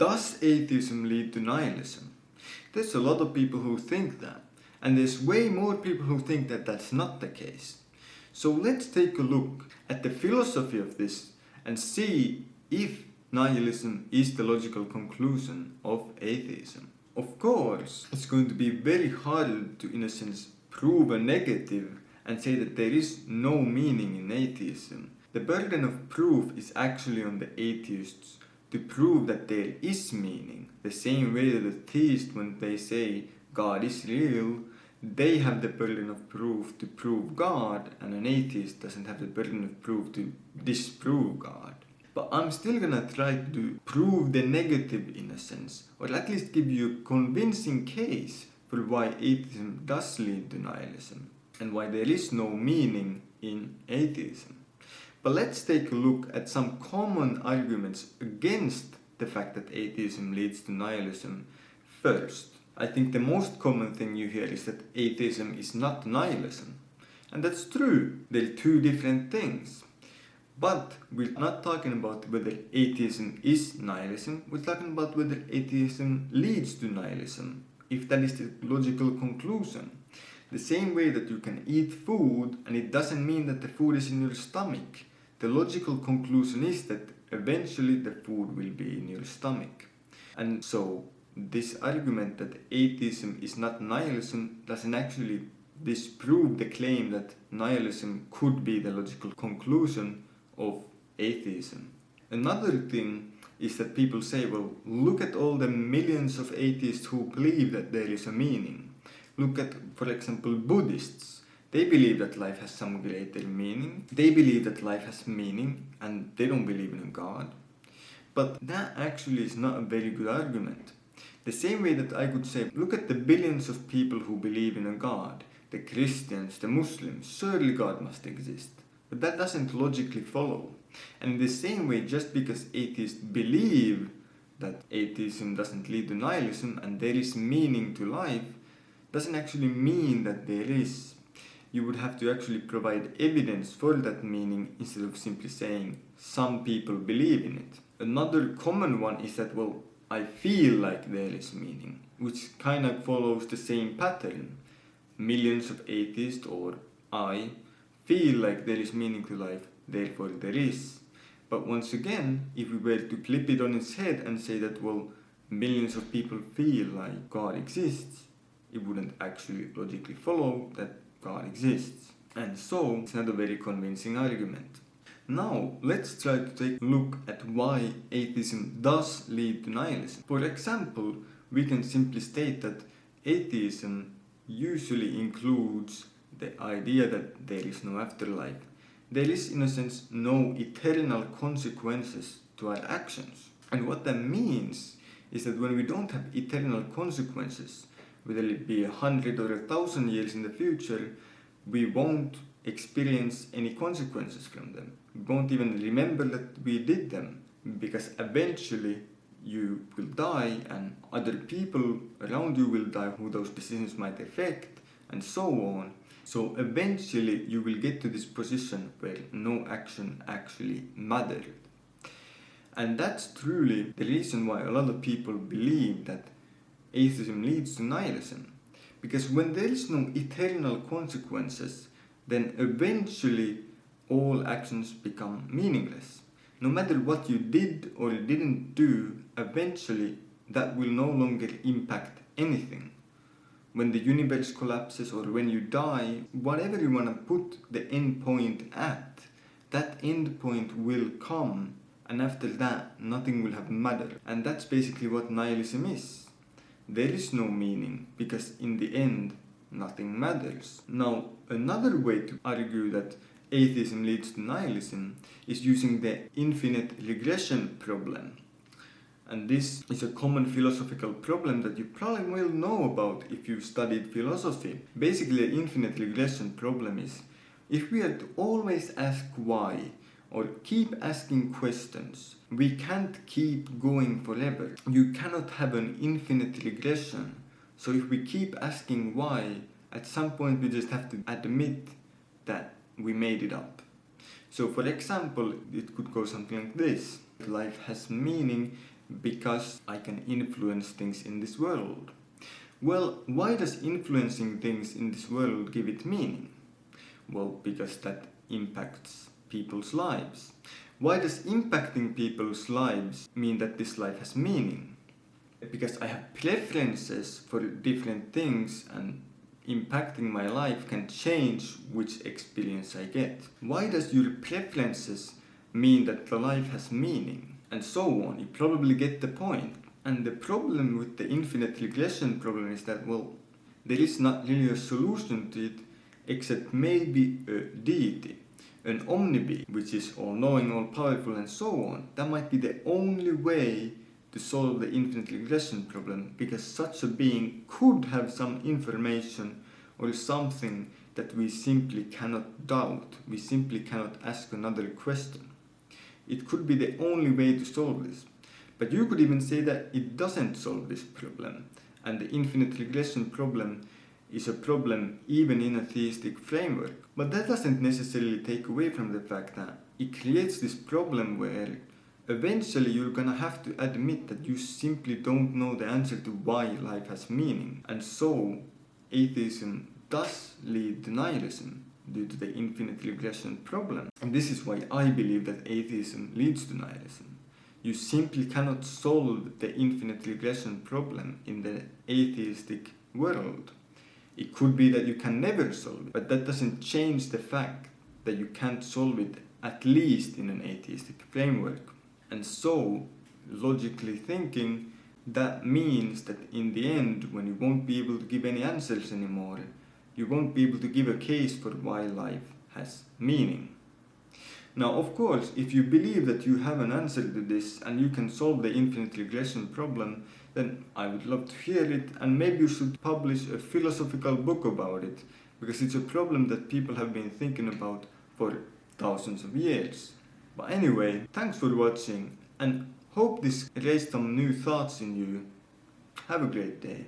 Does atheism lead to nihilism? There's a lot of people who think that, and there's way more people who think that that's not the case. So let's take a look at the philosophy of this and see if nihilism is the logical conclusion of atheism. Of course, it's going to be very hard to, in a sense, prove a negative and say that there is no meaning in atheism. The burden of proof is actually on the atheists to prove that there is meaning. The same way that the theists, when they say God is real, they have the burden of proof to prove God, and an atheist doesn't have the burden of proof to disprove God. But I'm still gonna try to prove the negative in a sense, or at least give you a convincing case for why atheism does lead to nihilism, and why there is no meaning in atheism. But let's take a look at some common arguments against the fact that atheism leads to nihilism first. I think the most common thing you hear is that atheism is not nihilism. And that's true. They're two different things. But we're not talking about whether atheism is nihilism. We're talking about whether atheism leads to nihilism, if that is the logical conclusion. The same way that you can eat food and it doesn't mean that the food is in your stomach. The logical conclusion is that eventually the food will be in your stomach. And so this argument that atheism is not nihilism doesn't actually disprove the claim that nihilism could be the logical conclusion of atheism. Another thing is that people say, well, look at all the millions of atheists who believe that there is a meaning. Look at, for example, Buddhists. They believe that life has some greater meaning. They believe that life has meaning and they don't believe in a God. But that actually is not a very good argument. The same way that I could say, look at the billions of people who believe in a God. The Christians, the Muslims, surely God must exist. But that doesn't logically follow. And in the same way, just because atheists believe that atheism doesn't lead to nihilism and there is meaning to life, doesn't actually mean that there is. You would have to actually provide evidence for that meaning instead of simply saying some people believe in it. Another common one is that, well, I feel like there is meaning, which kind of follows the same pattern. Millions of atheists, or I, feel like there is meaning to life, therefore there is. But once again, if we were to flip it on its head and say that, well, millions of people feel like God exists, it wouldn't actually logically follow that God exists. And so, it's not a very convincing argument. Now, let's try to take a look at why atheism does lead to nihilism. For example, we can simply state that atheism usually includes the idea that there is no afterlife. There is, in a sense, no eternal consequences to our actions. And what that means is that when we don't have eternal consequences, whether it be 100 or 1,000 years in the future, we won't experience any consequences from them. We won't even remember that we did them, because eventually you will die and other people around you will die who those decisions might affect, and so on. So eventually you will get to this position where no action actually mattered. And that's truly the reason why a lot of people believe that atheism leads to nihilism. Because when there is no eternal consequences, then eventually all actions become meaningless. No matter what you did or didn't do, eventually that will no longer impact anything. When the universe collapses or when you die, whatever you want to put the end point at, that end point will come, and after that nothing will have mattered. And that's basically what nihilism is. There is no meaning, because in the end nothing matters. Now, another way to argue that atheism leads to nihilism is using the infinite regression problem. And this is a common philosophical problem that you probably will know about if you've studied philosophy. Basically, the infinite regression problem is, if we are to always ask why, or keep asking questions, we can't keep going forever. You cannot have an infinite regression. So if we keep asking why, at some point we just have to admit that we made it up. So for example, it could go something like this. Life has meaning Because I can influence things in this world. Well, why does influencing things in this world give it meaning? Well, because that impacts people's lives. Why does impacting people's lives mean that this life has meaning? Because I have preferences for different things, and impacting my life can change which experience I get. Why does your preferences mean that the life has meaning? And so on. You probably get the point. And the problem with the infinite regression problem is that, well, there is not really a solution to it except maybe a deity, an omnibeing, which is all-knowing, all-powerful and so on. That might be the only way to solve the infinite regression problem, because such a being could have some information or something that we simply cannot doubt. We simply cannot ask another question. It could be the only way to solve this. But you could even say that it doesn't solve this problem, and the infinite regression problem is a problem even in a theistic framework. But that doesn't necessarily take away from the fact that it creates this problem where eventually you're gonna have to admit that you simply don't know the answer to why life has meaning. And so atheism does lead to nihilism due to the infinite regression problem. And this is why I believe that atheism leads to nihilism. You simply cannot solve the infinite regression problem in the atheistic world. It could be that you can never solve it, but that doesn't change the fact that you can't solve it, at least in an atheistic framework. And so, logically thinking, that means that in the end, when you won't be able to give any answers anymore, you won't be able to give a case for why life has meaning. Now, of course, if you believe that you have an answer to this and you can solve the infinite regression problem, then I would love to hear it, and maybe you should publish a philosophical book about it, because it's a problem that people have been thinking about for thousands of years. But anyway, thanks for watching, and hope this raised some new thoughts in you. Have a great day.